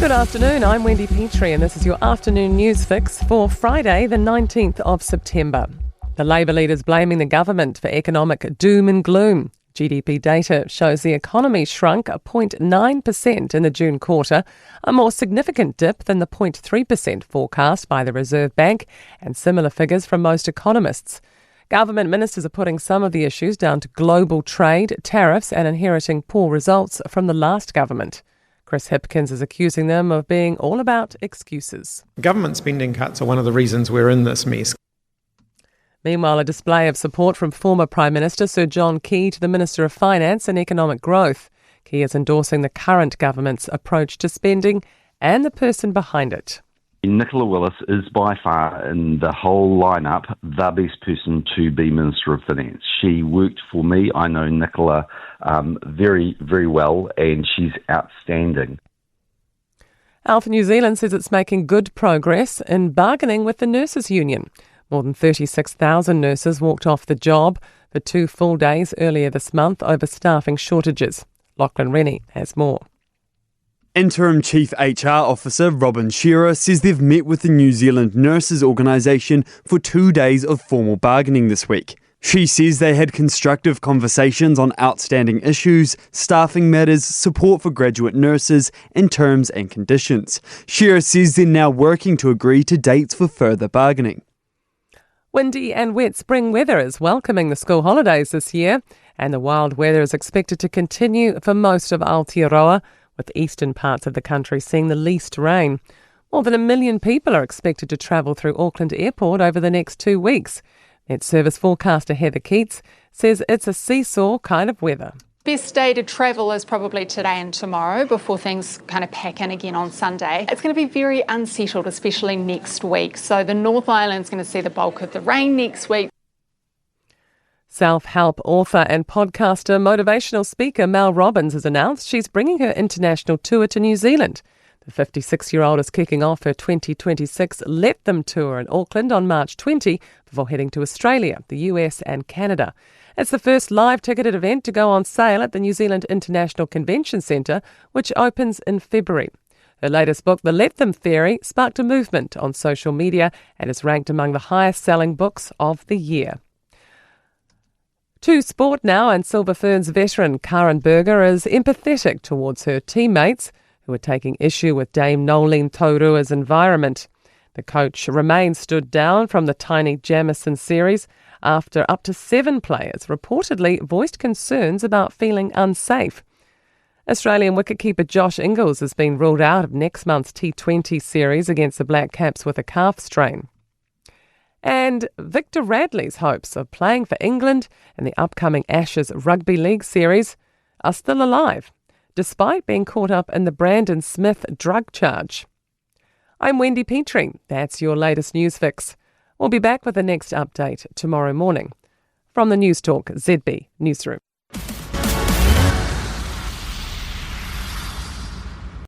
Good afternoon, I'm Wendy Petrie and this is your afternoon news fix for Friday the 19th of September. The Labour leader's blaming the government for economic doom and gloom. GDP data shows the economy shrunk 0.9% in the June quarter, a more significant dip than the 0.3% forecast by the Reserve Bank and similar figures from most economists. Government ministers are putting some of the issues down to global trade, tariffs and inheriting poor results from the last government. Chris Hipkins is accusing them of being all about excuses. Government spending cuts are one of the reasons we're in this mess. Meanwhile, a display of support from former Prime Minister Sir John Key to the Minister of Finance and Economic Growth. Key is endorsing the current government's approach to spending and the person behind it. Nicola Willis is by far in the whole lineup the best person to be Minister of Finance. She worked for me. I know Nicola very, very well and she's outstanding. Alpha New Zealand says it's making good progress in bargaining with the nurses' union. More than 36,000 nurses walked off the job for 2 full days earlier this month over staffing shortages. Lachlan Rennie has more. Interim Chief HR Officer Robin Shearer says they've met with the New Zealand Nurses Organisation for 2 days of formal bargaining this week. She says they had constructive conversations on outstanding issues, staffing matters, support for graduate nurses, and terms and conditions. Shearer says they're now working to agree to dates for further bargaining. Windy and wet spring weather is welcoming the school holidays this year, and the wild weather is expected to continue for most of Aotearoa, with eastern parts of the country seeing the least rain. More than 1 million people are expected to travel through Auckland Airport over the next 2 weeks. Met Service forecaster Heather Keats says it's a seesaw kind of weather. Best day to travel is probably today and tomorrow before things kind of pack in again on Sunday. It's going to be very unsettled, especially next week. So the North Island's going to see the bulk of the rain next week. Self-help author and podcaster, motivational speaker Mel Robbins has announced she's bringing her international tour to New Zealand. The 56-year-old is kicking off her 2026 Let Them tour in Auckland on March 20 before heading to Australia, the US and Canada. It's the first live ticketed event to go on sale at the New Zealand International Convention Centre, which opens in February. Her latest book, The Let Them Theory, sparked a movement on social media and is ranked among the highest-selling books of the year. To sport now, and Silver Ferns veteran Karen Berger is empathetic towards her teammates who are taking issue with Dame Nolene Taurua's environment. The coach remains stood down from the Tiny Jamison series after up to 7 players reportedly voiced concerns about feeling unsafe. Australian wicketkeeper Josh Ingles has been ruled out of next month's T20 series against the Black Caps with a calf strain. And Victor Radley's hopes of playing for England in the upcoming Ashes Rugby League series are still alive, despite being caught up in the Brandon Smith drug charge. I'm Wendy Petrie. That's your latest news fix. We'll be back with the next update tomorrow morning. From the Newstalk ZB newsroom.